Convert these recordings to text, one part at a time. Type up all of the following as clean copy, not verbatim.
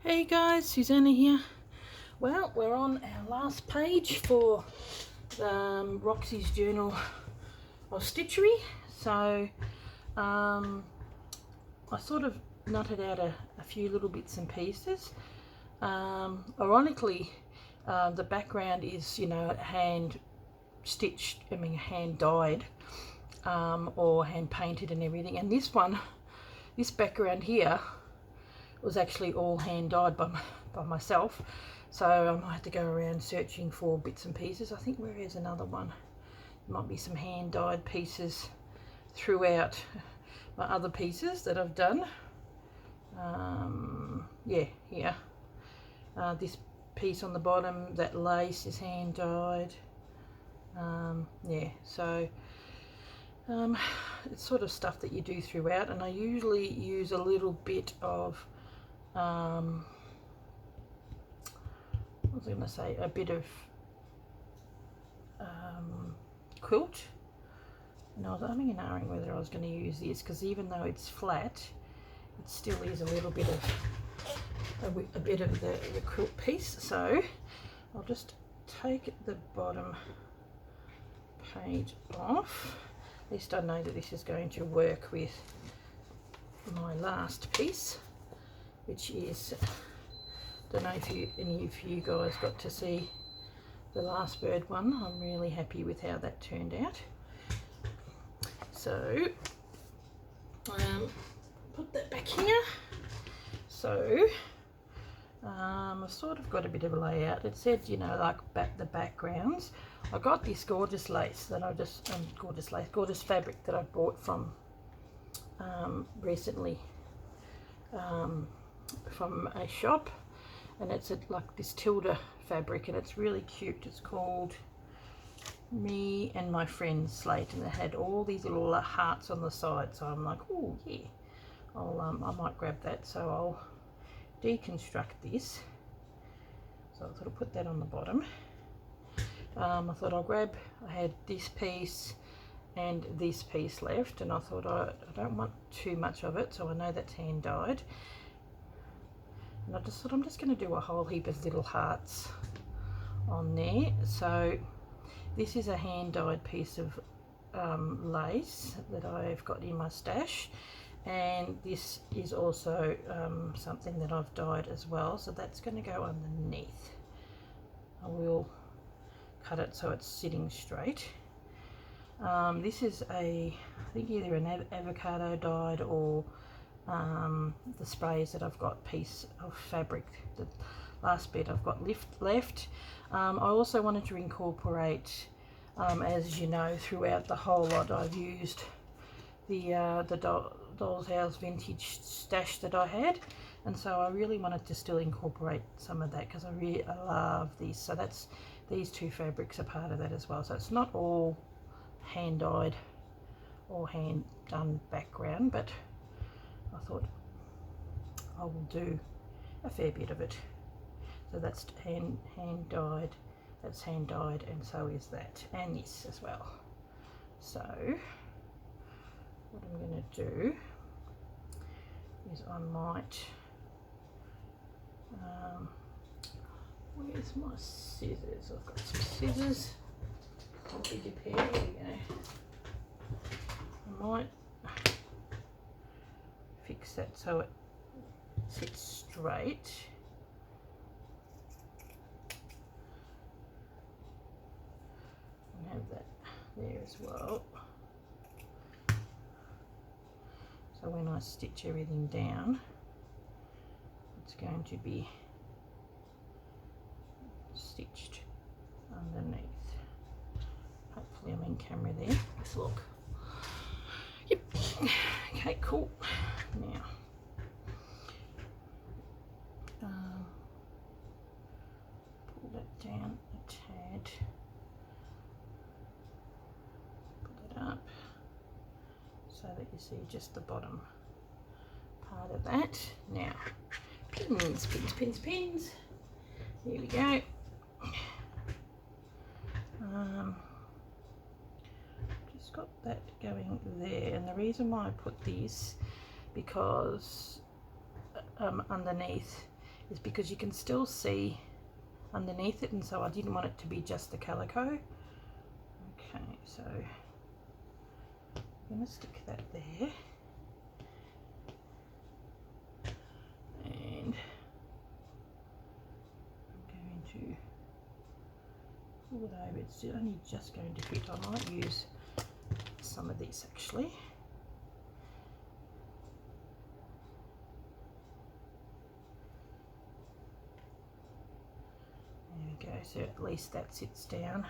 Hey guys, Susanna here. Well, we're on our last page for Roxy's Journal of Stitchery. So I sort of nutted out a few little bits and pieces. Ironically, the background is, hand stitched, hand dyed or hand painted and everything. And this background here was actually all hand dyed by myself, so I might have to go around searching for bits and pieces. I think where is another one? There might be some hand dyed pieces throughout my other pieces that I've done. Yeah, here. This piece on the bottom, that lace is hand dyed. Yeah, so it's sort of stuff that you do throughout, and I usually use a little bit of what was I going to say? A bit of quilt. And I was umming and ahhing whether I was going to use this, because even though it's flat, it still is a little bit of the quilt piece. So I'll just take the bottom page off. At least I know that this is going to work with my last piece, which is, don't know if any of you guys got to see the last bird one. I'm really happy with how that turned out. So put that back here. So I've sort of got a bit of a layout. It said, like the backgrounds. I got this gorgeous lace that I just gorgeous fabric that I bought from recently from a shop, and it's like this Tilda fabric, and it's really cute. It's called Me and My Friend Slate, and it had all these little hearts on the side. So I'm like, oh yeah, I might grab that. So I'll deconstruct this. So I thought I'll put that on the bottom. I thought I had this piece and this piece left, and I thought I don't want too much of it, so I know that's hand dyed. And I just thought I'm just going to do a whole heap of little hearts on there. So this is a hand dyed piece of lace that I've got in my stash, and this is also something that I've dyed as well, so that's going to go underneath. I will cut it so it's sitting straight. This is I think either an avocado dyed or the sprays that I've got piece of fabric. The last bit I've got left. I also wanted to incorporate, as you know, throughout the whole lot I've used the Doll's House vintage stash that I had, and so I really wanted to still incorporate some of that because I love these. So that's, these two fabrics are part of that as well. So it's not all hand dyed or hand done background, but I thought I will do a fair bit of it. So that's hand dyed, that's hand dyed, and so is that, and this as well. So what I'm going to do is I might, where's my scissors? I've got some scissors, a bigger pair, here we go. I might fix that so it sits straight. And have that there as well. So when I stitch everything down, it's going to be stitched underneath. Hopefully I'm in camera there. Let's look. Yep. Okay, cool. Now, pull that down a tad. Pull it up so that you see just the bottom part of that. Now, pins. Here we go. Just got that going there, and the reason why I put this, because underneath is because you can still see underneath it, and so I didn't want it to be just the calico. Okay, so I'm going to stick that there, and I'm going to pull it over. It's only just going to fit. I might use some of this actually. There we go, so at least that sits down,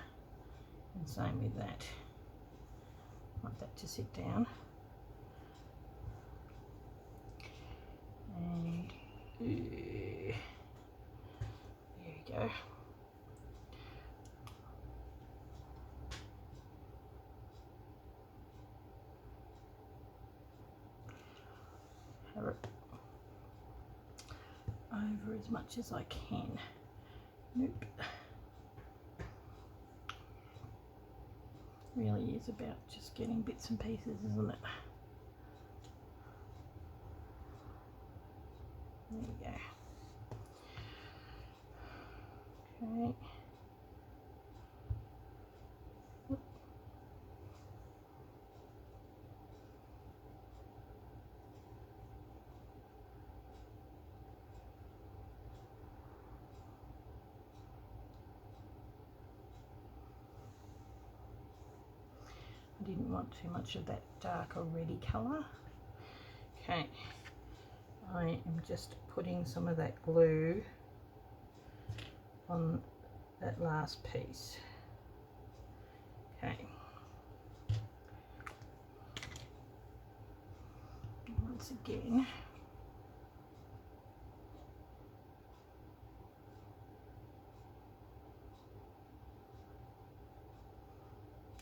and same with that. I want that to sit down. And there we go. Have it over as much as I can. Nope. Really is about just getting bits and pieces, isn't it? There you go. Okay. I didn't want too much of that dark already colour. Okay, I am just putting some of that glue on that last piece. Okay. Once again,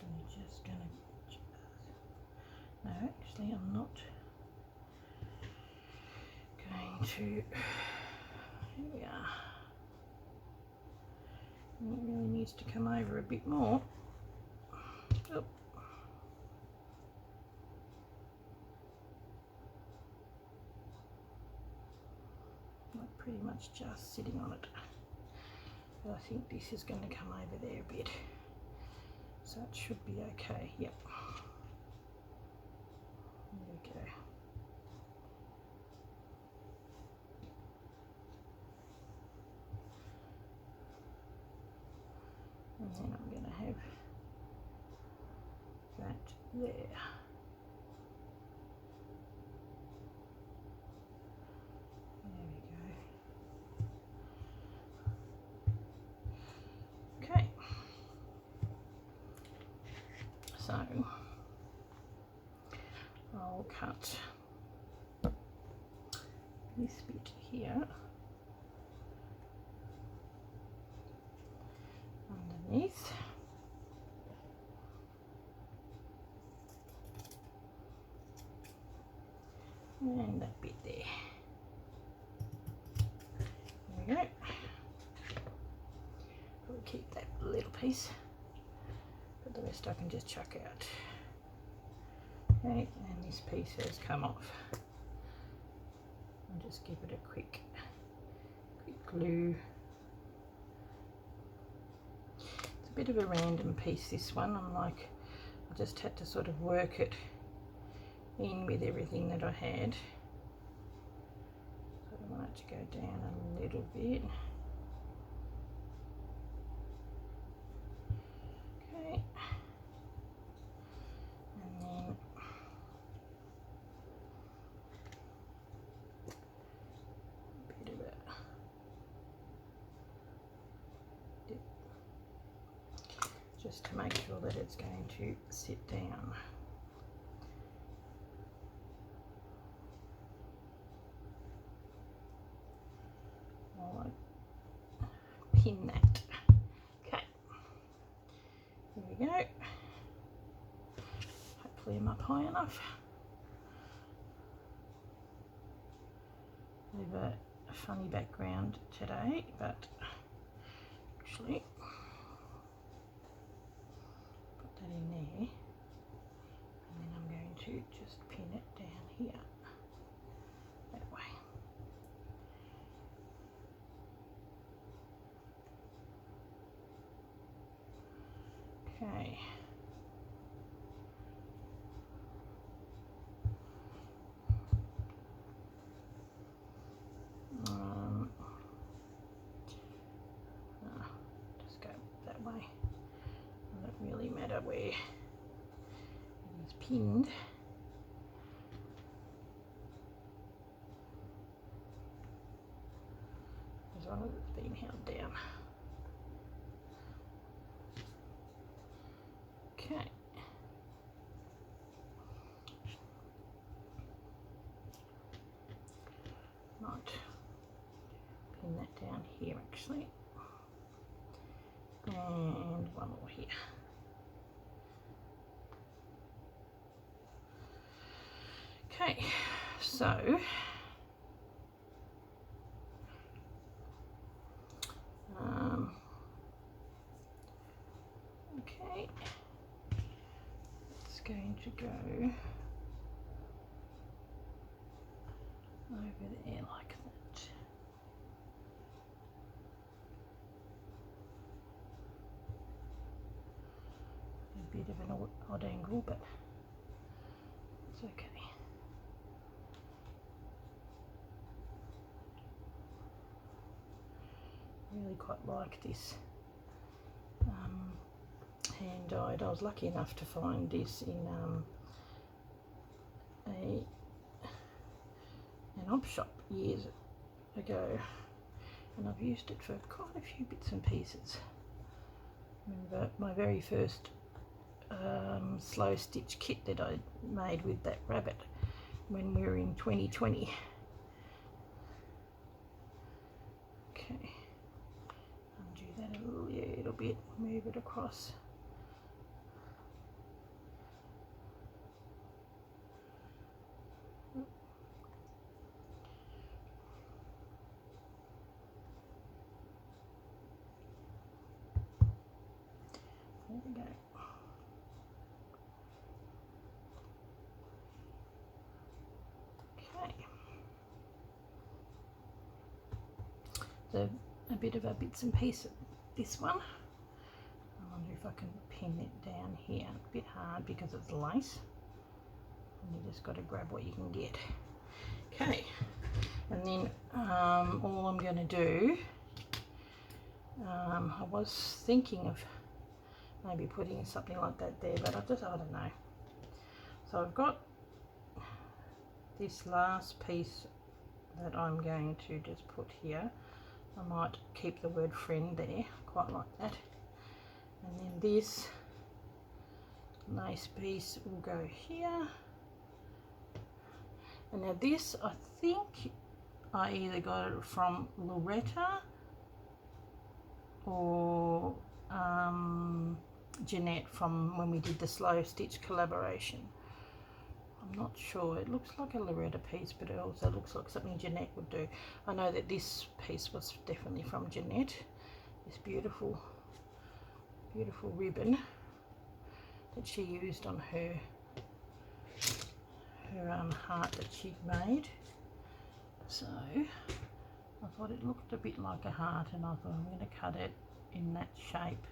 I'm just going to, no, actually I'm not going to, here we are. It really needs to come over a bit more. Oh. Like pretty much just sitting on it. But I think this is going to come over there a bit. So it should be okay. Yep. There we go. And then I'm going to have that there. There we go. Okay. So I'll cut this bit here underneath. And that bit there. There we go. We'll keep that little piece, but the rest I can just chuck out. Okay, and this piece has come off. I'll just give it a quick glue. It's a bit of a random piece, this one. I just had to sort of work it in with everything that I had. So I want it to go down a little bit. Okay. And then a bit of a dip, just to make sure that it's going to sit down. Pin that. Okay, here we go. Hopefully I'm up high enough. Bit of a funny background today, but actually put that in there, and then I'm going to just pin it down here that way. Okay. Just go that way. Doesn't really matter where it is pinned. As long as it's been held down. Okay. Might pin that down here actually. And one more here. Okay, so okay, it's going to go over there like that. A bit of an odd angle, but it's okay. Really quite like this hand dyed. I was lucky enough to find this in an op shop years ago, and I've used it for quite a few bits and pieces. I remember my very first slow stitch kit that I made with that rabbit when we were in 2020. Okay, undo that a little bit, move it across. There we go. Okay. So a bit of a bits and pieces. This one. I wonder if I can pin it down here. A bit hard because it's lace. And you just got to grab what you can get. Okay. And then all I'm going to do, I was thinking of maybe putting something like that there, but I don't know. So I've got this last piece that I'm going to just put here. I might keep the word friend there, quite like that. And then this nice piece will go here. And now this, I think I either got it from Loretta or Jeanette from when we did the slow stitch collaboration. I'm not sure. It looks like a Loretta piece, but it also looks like something Jeanette would do. I know that this piece was definitely from Jeanette. This beautiful, beautiful ribbon that she used on her heart that she'd made. So I thought it looked a bit like a heart, and I thought I'm going to cut it in that shape,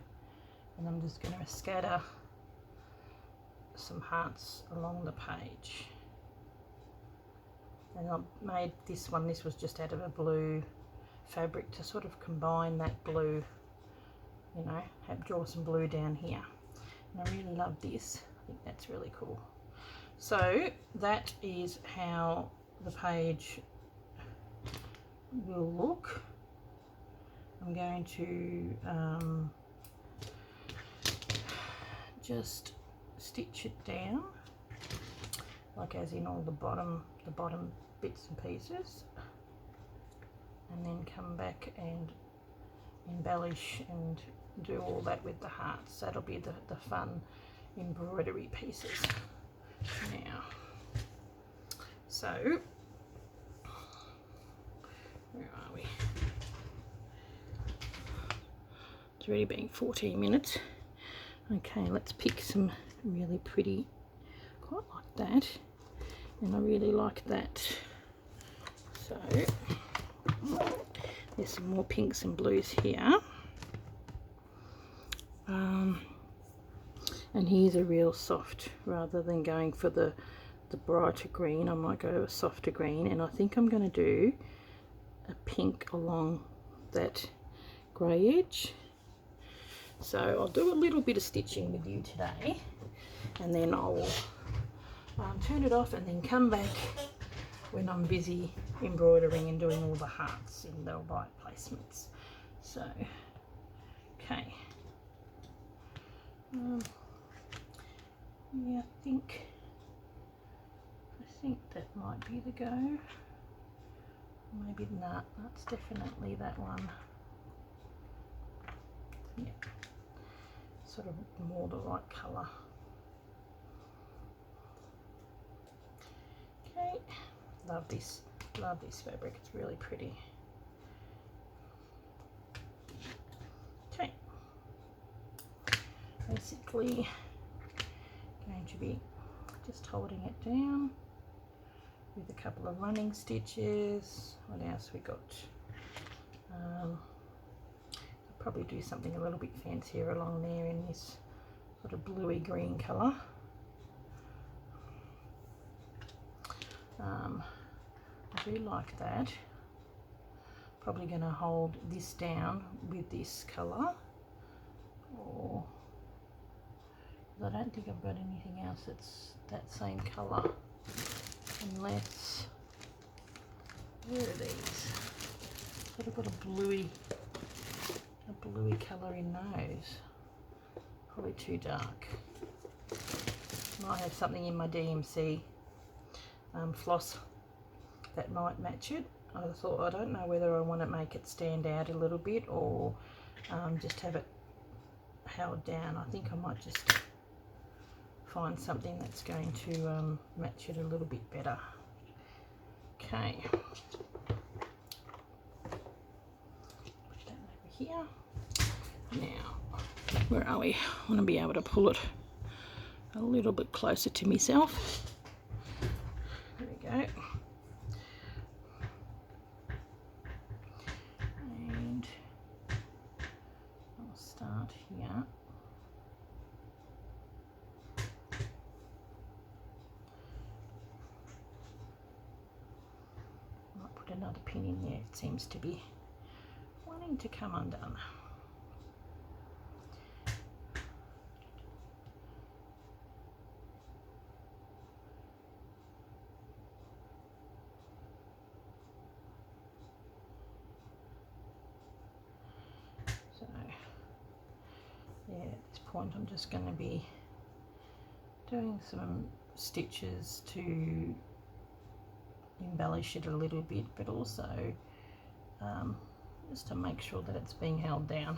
and I'm just going to scatter some hearts along the page. And I made this one, this was just out of a blue fabric to sort of combine that blue, you know, draw some blue down here. And I really love this. I think that's really cool. So that is how the page will look. I'm going to just stitch it down, like as in all the bottom bits and pieces, and then come back and embellish and do all that with the hearts. That'll be the fun embroidery pieces. Now, so where are we? It's already been 14 minutes. Okay, let's pick some really pretty, quite like that, and I really like that. So there's some more pinks and blues here. And here's a real soft, rather than going for the brighter green, I might go a softer green, and I think I'm going to do a pink along that grey edge. So I'll do a little bit of stitching with you today, and then I'll turn it off and then come back when I'm busy embroidering and doing all the hearts in the right placements. So, okay. Yeah, I think that might be the go. Maybe not. That's definitely that one. Yeah, sort of more the right colour. Okay, love this fabric. It's really pretty. Okay, basically going to be just holding it down with a couple of running stitches. What else we got? I'll probably do something a little bit fancier along there in this sort of bluey green colour. I do like that. Probably going to hold this down with this colour, or I don't think I've got anything else that's that same colour, unless, where are these? Sort of got a bluey colour in those. Probably too dark. Might have something in my DMC floss that might match it. I thought, I don't know whether I want to make it stand out a little bit, or just have it held down. I think I might just find something that's going to match it a little bit better. Okay, put that over here. Now, where are we? I want to be able to pull it a little bit closer to myself. There we go. And I'll start here. Might put another pin in there. It seems to be wanting to come undone. So, yeah, at this point I'm just going to be doing some stitches to embellish it a little bit, but also just to make sure that it's being held down.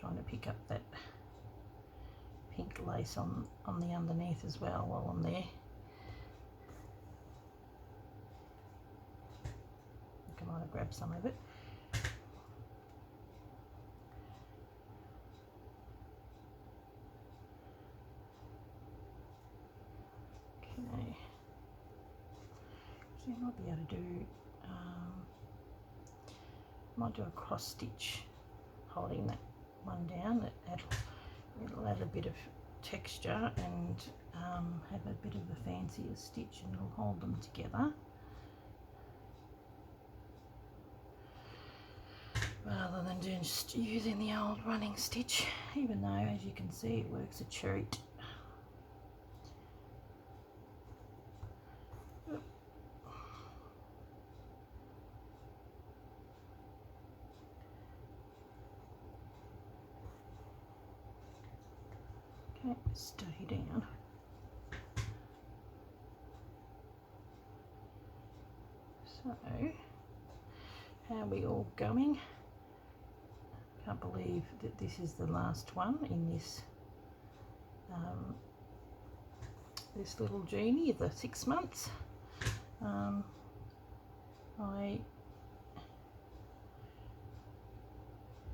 Trying to pick up that pink lace on the underneath as well while I'm there. I think I might have grabbed some of it. Okay, so I might be able to do, might do a cross stitch holding that one down. It'll add a bit of texture and have a bit of a fancier stitch, and it'll hold them together rather than just using the old running stitch, even though, as you can see, it works a treat. Okay, stay down. So, how are we all going? Can't believe that this is the last one in this this little genie, the 6 months. I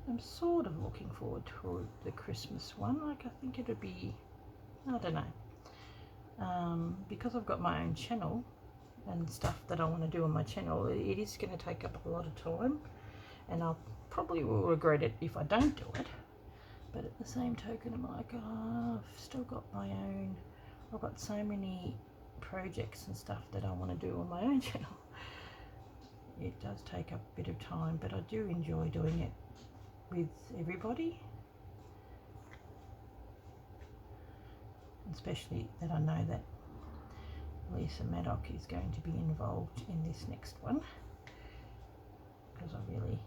am sort of looking forward to the Christmas one. Like, I think it'd be, I don't know, because I've got my own channel and stuff that I want to do on my channel, it is going to take up a lot of time. and I'll probably will regret it if I don't do it. But at the same token, I'm like, oh, I've still got my own, I've got so many projects and stuff that I want to do on my own channel. It does take up a bit of time, but I do enjoy doing it with everybody, especially that I know that Lisa Maddock is going to be involved in this next one, because I really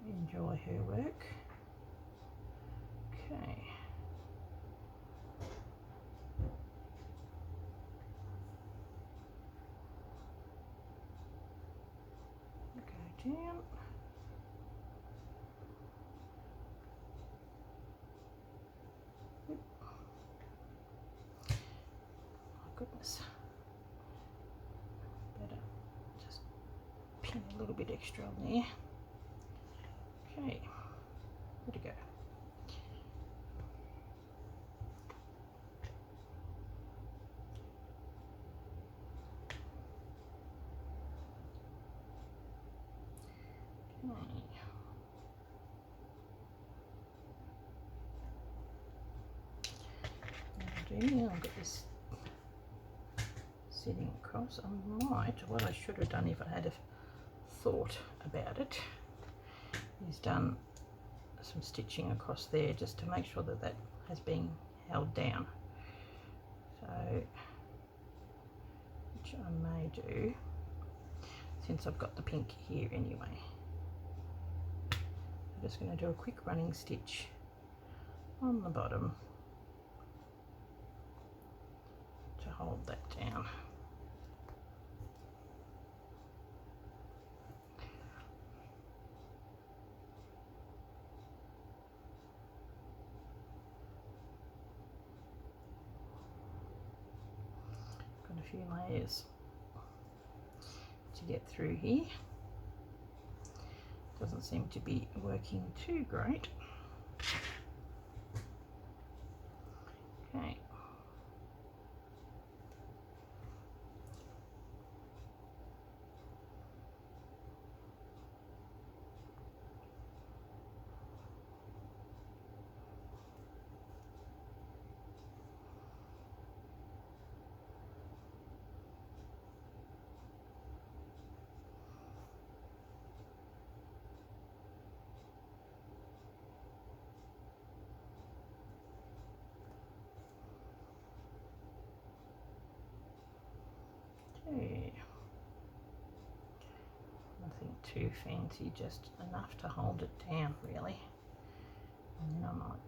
enjoy her work. Okay. Go down. Goodness, better just pin a little bit extra on there. Okay, where'd it go? Okay. I've got this sitting across. I might, what I should have done if I had a thought about it, is done some stitching across there just to make sure that that has been held down. So, which I may do, since I've got the pink here anyway. I'm just going to do a quick running stitch on the bottom to hold that down. Got a few layers to get through here. Doesn't seem to be working too great. Okay. Okay. Nothing too fancy, just enough to hold it down really. And then I might.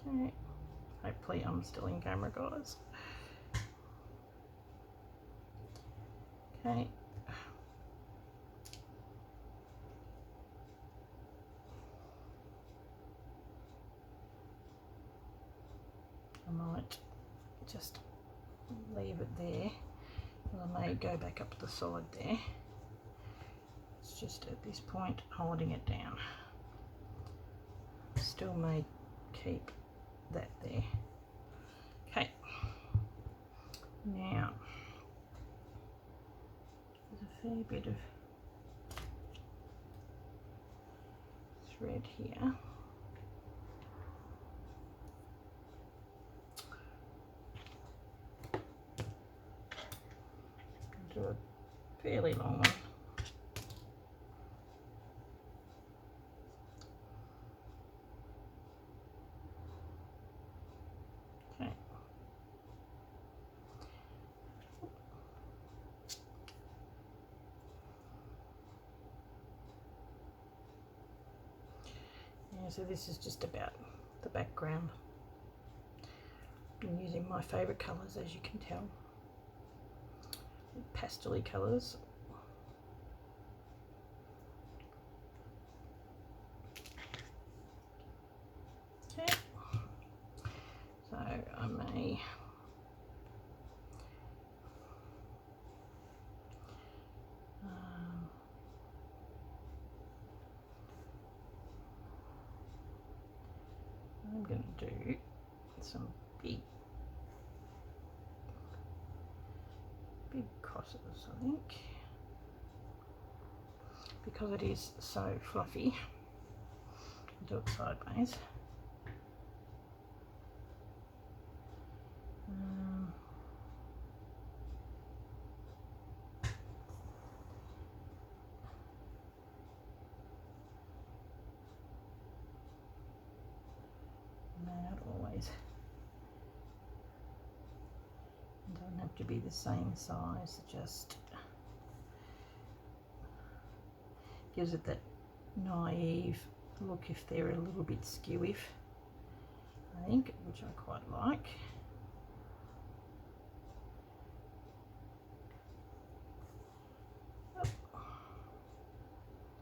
Okay. Hopefully I'm still in camera, guys. Okay. I might just leave it there, and I may go back up the side there. It's just at this point holding it down. Still may keep that there. Okay, now there's a fair bit of thread here. Do a fairly long one. Okay. Yeah, so this is just about the background. I'm using my favourite colours, as you can tell. Pastel-y colours. Okay, so I may I'm going to do some big crosses, I think, because it is so fluffy. Do it sideways. Not always. It doesn't have to be the same size, just gives it that naive look if they're a little bit skewy, I think, which I quite like. Oh.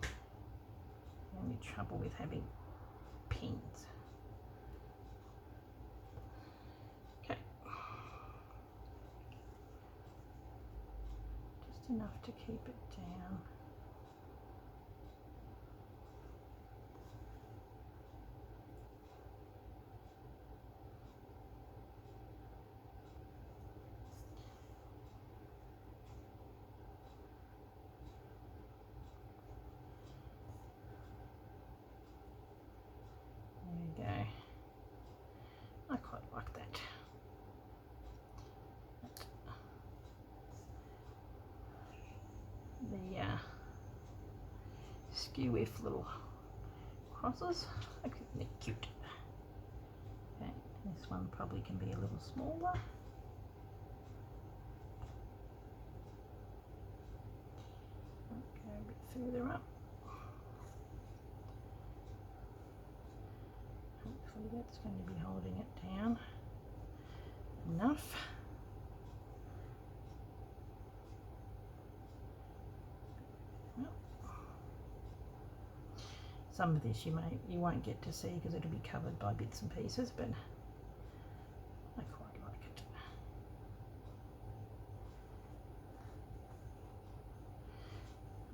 The only trouble with having pins. Okay. Just enough to keep it down. There we go. I quite like that. The skew with little crosses. I think they're cute. Okay, this one probably can be a little smaller. Go a bit further up. Hopefully that's going to be holding it down enough. Some of this you won't get to see because it'll be covered by bits and pieces, but I quite like it.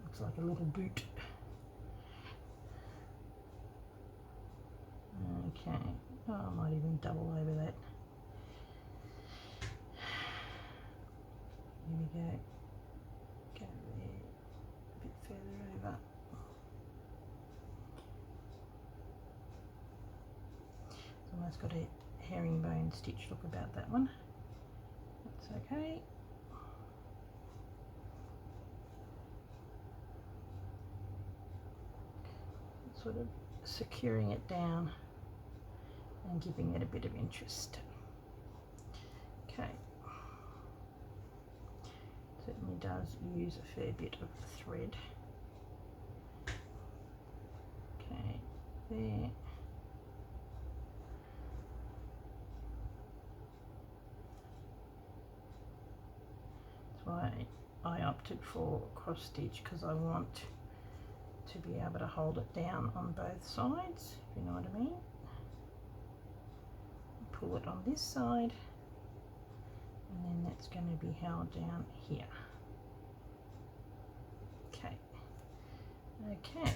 Looks like a little boot. Okay, oh, I might even double over that. Here we go. Go there, a bit further over. Almost got a herringbone stitch look about that one. That's okay. Sort of securing it down and giving it a bit of interest. Okay. Certainly does use a fair bit of thread. Okay, there. Why I opted for cross stitch, because I want to be able to hold it down on both sides, if you know what I mean. Pull it on this side, and then that's going to be held down here. Okay, okay,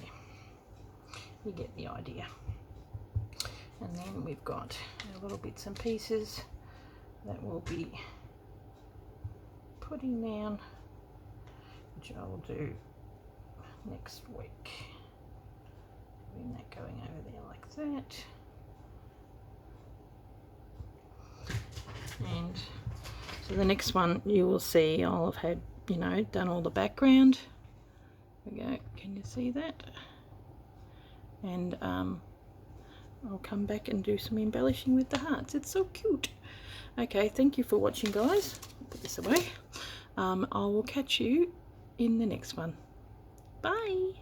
you get the idea. And then we've got our little bits and pieces that will be putting down, which I will do next week. Having that going over there like that. And so the next one you will see I'll have had, you know, done all the background. There we go, can you see that? And I'll come back and do some embellishing with the hearts. It's so cute. Okay, thank you for watching, guys. I'll put this away. I will catch you in the next one. Bye.